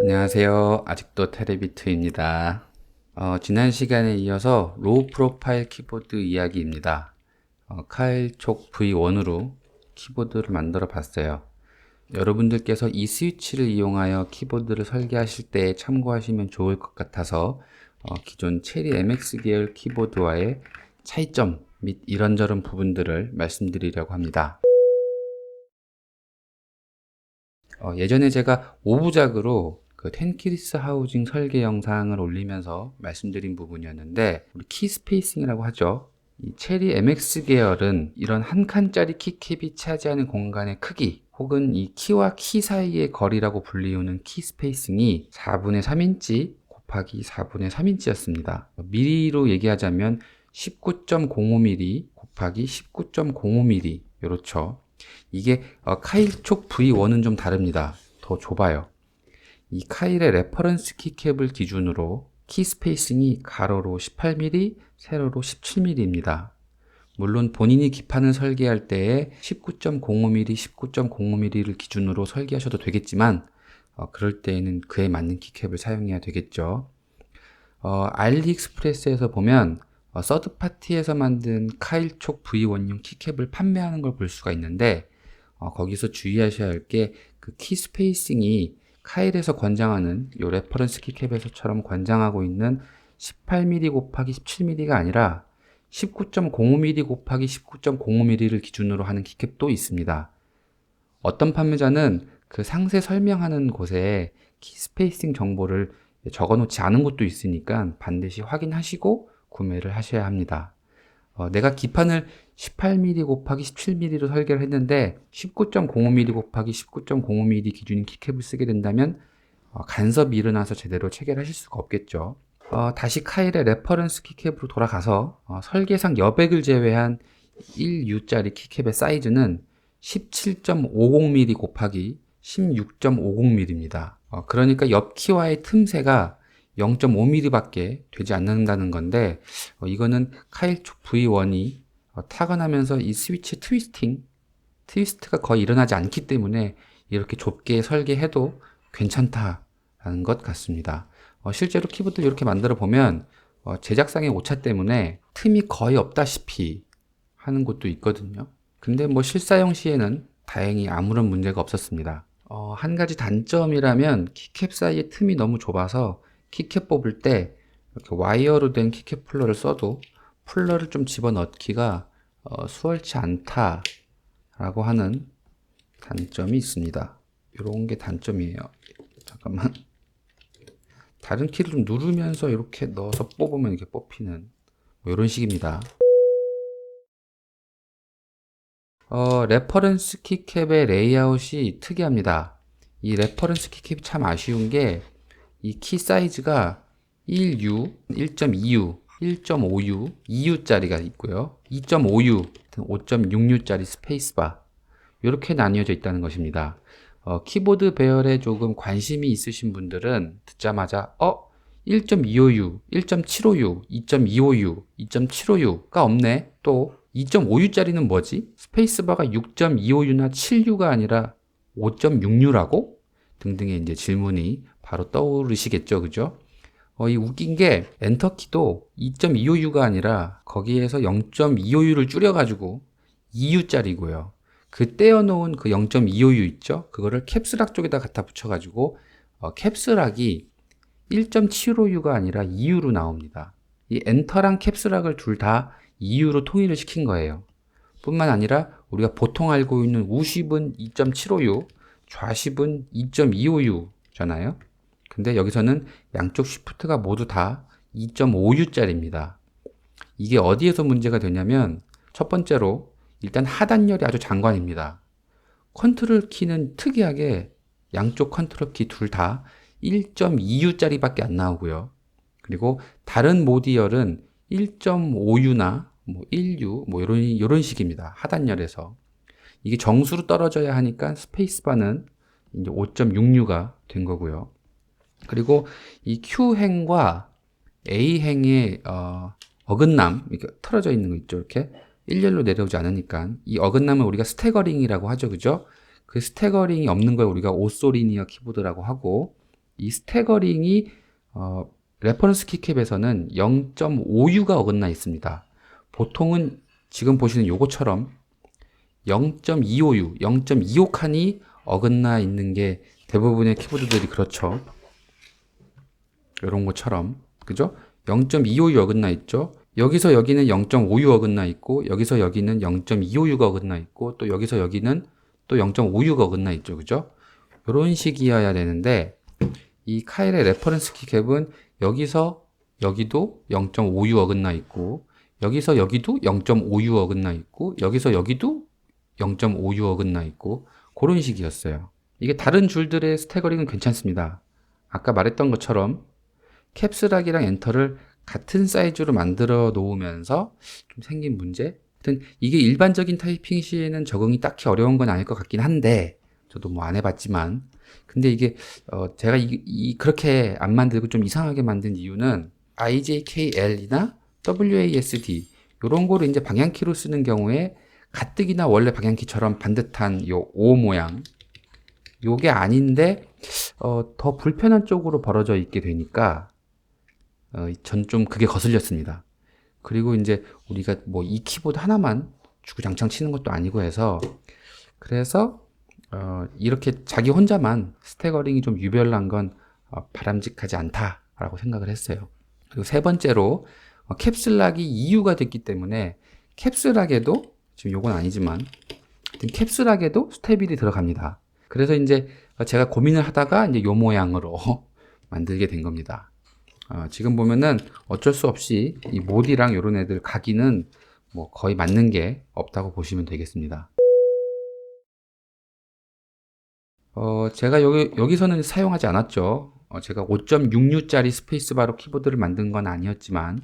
안녕하세요. 아직도 테레비트입니다. 지난 시간에 이어서 로우 프로파일 키보드 이야기입니다. 카일촉 V1으로 키보드를 만들어 봤어요. 여러분들께서 이 스위치를 이용하여 키보드를 설계하실 때 참고하시면 좋을 것 같아서 기존 체리 MX 계열 키보드와의 차이점 및 이런저런 부분들을 말씀드리려고 합니다. 예전에 제가 5부작으로 그 텐키리스 하우징 설계 영상을 올리면서 말씀드린 부분이었는데, 우리 키 스페이싱이라고 하죠. 이 체리 MX 계열은 이런 한 칸짜리 키캡이 차지하는 공간의 크기 혹은 이 키와 키 사이의 거리라고 불리우는 키 스페이싱이 4분의 3인치 곱하기 4분의 3인치였습니다. 미리로 얘기하자면 19.05mm 곱하기 19.05mm, 이렇죠. 이게 카일촉 V1은 좀 다릅니다. 더 좁아요. 이 카일의 레퍼런스 키캡을 기준으로 키 스페이싱이 가로로 18mm, 세로로 17mm입니다. 물론 본인이 기판을 설계할 때에 19.05mm, 19.05mm를 기준으로 설계하셔도 되겠지만 그럴 때에는 그에 맞는 키캡을 사용해야 되겠죠. 알리익스프레스에서 보면 서드파티에서 만든 카일촉 V1용 키캡을 판매하는 걸 볼 수가 있는데, 거기서 주의하셔야 할 게 그 키 스페이싱이 카일에서 권장하는 요 레퍼런스 키캡에서처럼 권장하고 있는 18mm 곱하기 17mm가 아니라 19.05mm 곱하기 19.05mm를 기준으로 하는 키캡도 있습니다. 어떤 판매자는 그 상세 설명하는 곳에 키 스페이싱 정보를 적어 놓지 않은 곳도 있으니까 반드시 확인하시고 구매를 하셔야 합니다. 내가 기판을 18mm 곱하기 17mm로 설계를 했는데 19.05mm 곱하기 19.05mm 기준인 키캡을 쓰게 된다면 간섭이 일어나서 제대로 체결하실 수가 없겠죠. 다시 카일의 레퍼런스 키캡으로 돌아가서 설계상 여백을 제외한 1U짜리 키캡의 사이즈는 17.50mm 곱하기 16.50mm입니다. 그러니까 옆 키와의 틈새가 0.5mm 밖에 되지 않는다는 건데, 이거는 카일촉 V1이 타건하면서 이 스위치 트위스트가 거의 일어나지 않기 때문에 이렇게 좁게 설계해도 괜찮다라는 것 같습니다. 실제로 키보드를 이렇게 만들어 보면 제작상의 오차 때문에 틈이 거의 없다시피 하는 곳도 있거든요. 근데 뭐 실사용 시에는 다행히 아무런 문제가 없었습니다. 한 가지 단점이라면 키캡 사이의 틈이 너무 좁아서 키캡 뽑을 때 이렇게 와이어로 된 키캡 풀러를 써도 풀러를 좀 집어넣기가 수월치 않다라고 하는 단점이 있습니다. 이런 게 단점이에요. 잠깐만. 다른 키를 좀 누르면서 이렇게 넣어서 뽑으면 이렇게 뽑히는 뭐 이런 식입니다. 레퍼런스 키캡의 레이아웃이 특이합니다. 이 레퍼런스 키캡이 참 아쉬운 게 이 키 사이즈가 1U, 1.2U, 1.5U, 2U짜리가 있고요. 2.5U, 5.6U짜리 스페이스바, 이렇게 나뉘어져 있다는 것입니다. 키보드 배열에 조금 관심이 있으신 분들은 듣자마자 1.25U, 1.75U, 2.25U, 2.75U가 없네. 또 2.5U짜리는 뭐지? 스페이스바가 6.25U나 7U가 아니라 5.6U라고? 등등의 이제 질문이 바로 떠오르시겠죠, 그죠? 이 웃긴 게 엔터키도 2.25U가 아니라 거기에서 0.25U를 줄여가지고 2U짜리고요. 그 떼어놓은 그 0.25U 있죠? 그거를 캡스락 쪽에다 갖다 붙여가지고 캡스락이 1.75U가 아니라 2U로 나옵니다. 이 엔터랑 캡스락을 둘 다 2U로 통일을 시킨 거예요. 뿐만 아니라 우리가 보통 알고 있는 우십은 2.75U, 좌십은 2.25U잖아요. 근데 여기서는 양쪽 쉬프트가 모두 다 2.5U짜리입니다. 이게 어디에서 문제가 되냐면, 첫 번째로 일단 하단열이 아주 장관입니다. 컨트롤 키는 특이하게 양쪽 컨트롤 키 둘 다 1.2U 짜리밖에 안 나오고요. 그리고 다른 모디열은 1.5U나 뭐 1U 뭐 이런 식입니다. 하단열에서. 이게 정수로 떨어져야 하니까 스페이스바는 이제 5.6U가 된 거고요. 그리고 이 Q행과 A행의 어긋남, 이렇게 틀어져 있는 거 있죠. 이렇게 일렬로 내려오지 않으니까 이 어긋남을 우리가 스태거링이라고 하죠. 그죠? 그 스태거링이 없는 걸 우리가 오소리니어 키보드라고 하고, 이 스태거링이 레퍼런스 키캡에서는 0.5U가 어긋나 있습니다. 보통은 지금 보시는 요거처럼 0.25U, 0.25 칸이 어긋나 있는 게 대부분의 키보드들이 그렇죠. 이런 것처럼, 그죠? 0.25U 어긋나 있죠. 여기서 여기는 0.5U 어긋나 있고, 여기서 여기는 0.25U가 어긋나 있고, 또 여기서 여기는 또 0.5U가 어긋나 있죠. 그죠? 이런 식이어야 되는데, 이 카일의 레퍼런스 키캡은 여기서 여기도 0.5U 어긋나 있고, 여기서 여기도 0.5U 어긋나 있고, 여기서 여기도 0.5U 어긋나 있고, 그런 식이었어요. 이게 다른 줄들의 스태거링은 괜찮습니다. 아까 말했던 것처럼 캡스락이랑 엔터를 같은 사이즈로 만들어 놓으면서 좀 생긴 문제? 하여튼 이게 일반적인 타이핑 시에는 적응이 딱히 어려운 건 아닐 것 같긴 한데, 저도 뭐 안 해봤지만, 근데 이게 제가 그렇게 안 만들고 좀 이상하게 만든 이유는 IJKL이나 WASD 이런 거를 이제 방향키로 쓰는 경우에 가뜩이나 원래 방향키처럼 반듯한 요 O 모양 요게 아닌데 더 불편한 쪽으로 벌어져 있게 되니까 전 좀 그게 거슬렸습니다. 그리고 이제 우리가 뭐 이 키보드 하나만 주구장창 치는 것도 아니고 해서 그래서 이렇게 자기 혼자만 스태거링이 좀 유별난 건 바람직하지 않다라고 생각을 했어요. 그리고 세 번째로 캡슐락이 EU가 됐기 때문에 캡슐락에도 지금 요건 아니지만 캡슐락에도 스테빌이 들어갑니다. 그래서 이제 제가 고민을 하다가 이제 요 모양으로 만들게 된 겁니다. 지금 보면은 어쩔 수 없이 이 모디랑 요런 애들 가기는 뭐 거의 맞는 게 없다고 보시면 되겠습니다. 제가 여기서는 사용하지 않았죠. 제가 5.66짜리 스페이스바로 키보드를 만든 건 아니었지만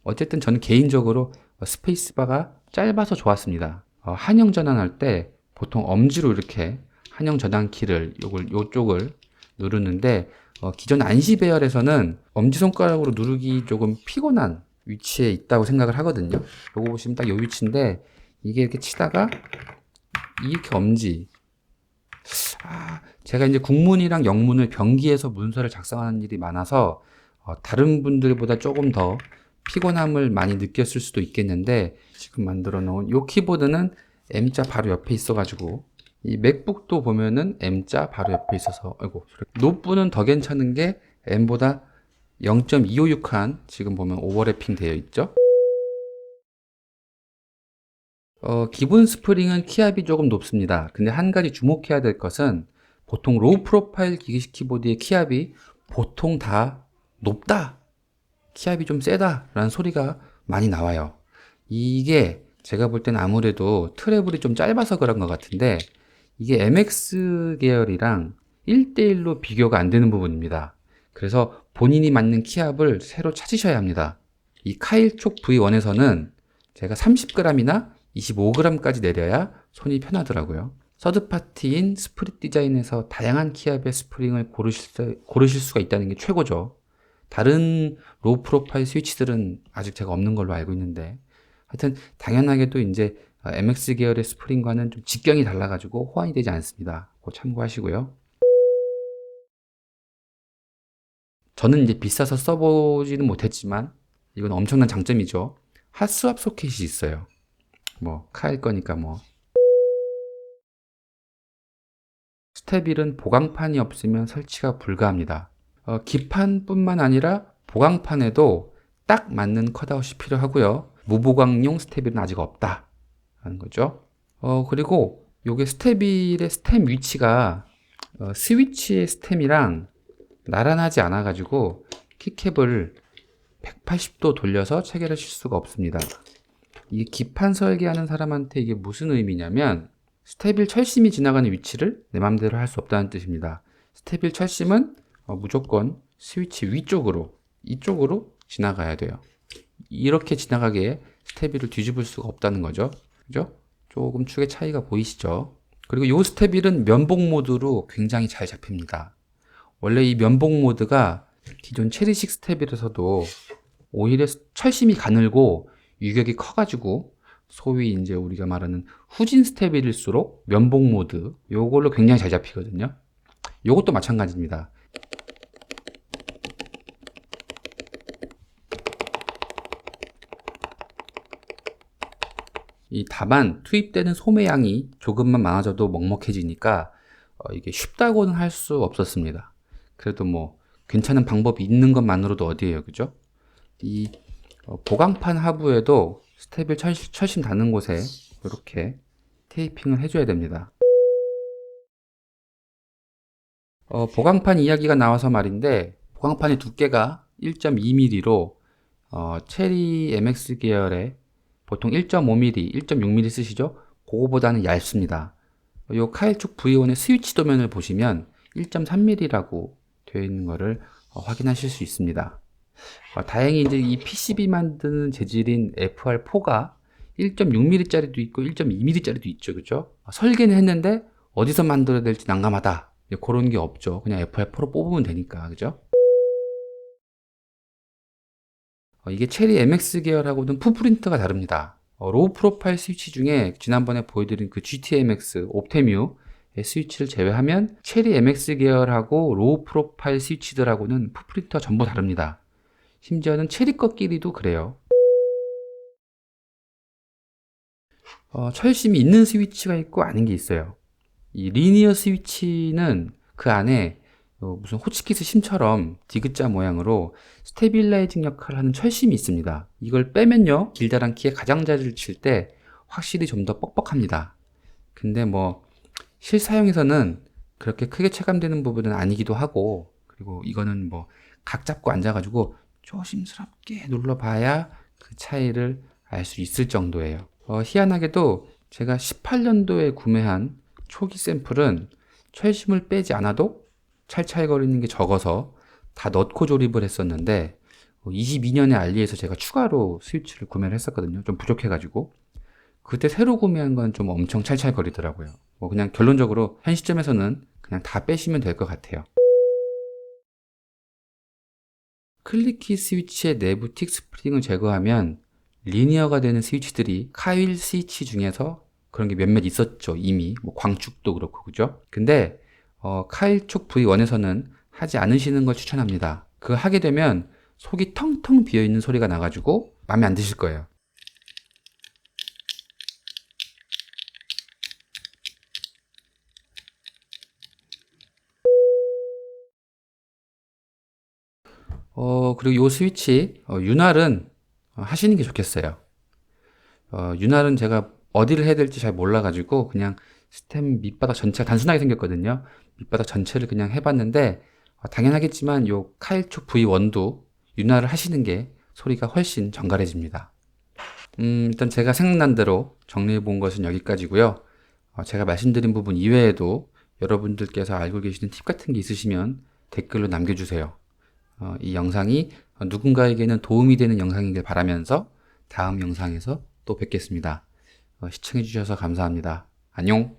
어쨌든 저는 개인적으로 스페이스바가 짧아서 좋았습니다. 한영 전환할 때 보통 엄지로 이렇게 한영 전환 키를 요쪽을 누르는데 기존 안시 배열에서는 엄지손가락으로 누르기 조금 피곤한 위치에 있다고 생각을 하거든요. 요거 보시면 딱 요 위치인데 이게 이렇게 치다가 이렇게 엄지 제가 이제 국문이랑 영문을 병기해서 문서를 작성하는 일이 많아서 다른 분들보다 조금 더 피곤함을 많이 느꼈을 수도 있겠는데 지금 만들어 놓은 이 키보드는 M자 바로 옆에 있어가지고 이 맥북도 보면은 M자 바로 옆에 있어서 아이고 노트북은 더 괜찮은 게 M보다 0.256칸 지금 보면 오버래핑 되어 있죠. 기본 스프링은 키압이 조금 높습니다. 근데 한 가지 주목해야 될 것은 보통 로우 프로파일 기기식 키보드의 키압이 보통 다 높다, 키압이 좀 세다 라는 소리가 많이 나와요. 이게 제가 볼 때는 아무래도 트래블이 좀 짧아서 그런 것 같은데 이게 MX 계열이랑 1대1로 비교가 안 되는 부분입니다. 그래서 본인이 맞는 키압을 새로 찾으셔야 합니다. 이 카일촉 V1에서는 제가 30g이나 25g까지 내려야 손이 편하더라고요. 서드파티인 스프릿 디자인에서 다양한 키압의 스프링을 고르실 수가 있다는 게 최고죠. 다른 로우 프로파일 스위치들은 아직 제가 없는 걸로 알고 있는데 하여튼 당연하게도 이제 MX 계열의 스프링과는 좀 직경이 달라가지고 호환이 되지 않습니다. 그거 참고하시고요. 저는 이제 비싸서 써보지는 못했지만 이건 엄청난 장점이죠. 핫스왑 소켓이 있어요. 뭐 카일 거니까 뭐 스테빌은 보강판이 없으면 설치가 불가합니다. 기판뿐만 아니라 보강판에도 딱 맞는 컷아웃이 필요하고요. 무보강용 스테빌은 아직 없다 라는 거죠. 그리고 요게 스테빌의 스템 위치가 스위치의 스템이랑 나란하지 않아 가지고 키캡을 180도 돌려서 체결하실 수가 없습니다. 이게 기판 설계하는 사람한테 이게 무슨 의미냐면 스테빌 철심이 지나가는 위치를 내 맘대로 할 수 없다는 뜻입니다. 스테빌 철심은 무조건 스위치 위쪽으로 이쪽으로 지나가야 돼요. 이렇게 지나가게 스테빌을 뒤집을 수가 없다는 거죠. 그죠? 조금 축의 차이가 보이시죠? 그리고 이 스테빌은 면봉 모드로 굉장히 잘 잡힙니다. 원래 이 면봉 모드가 기존 체리식 스테빌에서도 오히려 철심이 가늘고 유격이 커가지고 소위 이제 우리가 말하는 후진 스테빌일수록 면봉 모드 요걸로 굉장히 잘 잡히거든요. 요것도 마찬가지입니다. 다만 투입되는 소매양이 조금만 많아져도 먹먹해지니까 이게 쉽다고는 할 수 없었습니다. 그래도 뭐 괜찮은 방법이 있는 것만으로도 어디예요, 그죠? 이 보강판 하부에도 스테빌 철심 닿는 곳에 이렇게 테이핑을 해줘야 됩니다. 보강판 이야기가 나와서 말인데, 보강판의 두께가 1.2mm로 체리 MX 계열의 보통 1.5mm, 1.6mm 쓰시죠? 그거보다는 얇습니다. 요 카일축 V1의 스위치 도면을 보시면 1.3mm라고 되어 있는 것을 확인하실 수 있습니다. 다행히 이제 이 PCB 만드는 재질인 FR4가 1.6mm짜리도 있고 1.2mm짜리도 있죠, 그죠? 설계는 했는데 어디서 만들어야 될지 난감하다. 그런 게 없죠. 그냥 FR4로 뽑으면 되니까, 그죠? 이게 체리 MX 계열하고는 풋프린트가 다릅니다. 로우 프로파일 스위치 중에 지난번에 보여드린 그 GTMX, 옵테뮤의 스위치를 제외하면 체리 MX 계열하고 로우 프로파일 스위치들하고는 풋프린트가 전부 다릅니다. 심지어는 체리 것끼리도 그래요. 철심이 있는 스위치가 있고 아닌 게 있어요. 이 리니어 스위치는 그 안에 무슨 호치키스 심처럼 디귿자 모양으로 스테빌라이징 역할을 하는 철심이 있습니다. 이걸 빼면요, 길다란 키에 가장자리를 칠 때 확실히 좀 더 뻑뻑합니다. 근데 뭐 실사용에서는 그렇게 크게 체감되는 부분은 아니기도 하고, 그리고 이거는 뭐 각 잡고 앉아가지고 조심스럽게 눌러봐야 그 차이를 알 수 있을 정도예요. 희한하게도 제가 18년도에 구매한 초기 샘플은 철심을 빼지 않아도 찰찰거리는 게 적어서 다 넣고 조립을 했었는데 22년에 알리에서 제가 추가로 스위치를 구매를 했었거든요. 좀 부족해가지고 그때 새로 구매한 건 좀 엄청 찰찰거리더라고요. 뭐 그냥 결론적으로 현 시점에서는 그냥 다 빼시면 될 것 같아요. 클리키 스위치의 내부 틱 스프링을 제거하면 리니어가 되는 스위치들이 카일 스위치 중에서 그런 게 몇몇 있었죠. 이미 뭐 광축도 그렇고, 그죠? 근데 카일축 V1에서는 하지 않으시는 걸 추천합니다. 그거 하게 되면 속이 텅텅 비어있는 소리가 나가지고 마음에 안 드실 거예요. 그리고 이 스위치 윤활은 하시는 게 좋겠어요. 윤활은 제가 어디를 해야 될지 잘 몰라가지고 그냥 스템 밑바닥 전체가 단순하게 생겼거든요. 밑바닥 전체를 그냥 해봤는데 당연하겠지만 요 카일축 V1도 윤활을 하시는 게 소리가 훨씬 정갈해집니다. 일단 제가 생각난 대로 정리해 본 것은 여기까지고요. 제가 말씀드린 부분 이외에도 여러분들께서 알고 계시는 팁 같은 게 있으시면 댓글로 남겨주세요. 이 영상이 누군가에게는 도움이 되는 영상이길 바라면서 다음 영상에서 또 뵙겠습니다. 시청해주셔서 감사합니다. 안녕.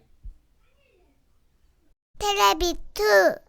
테레비투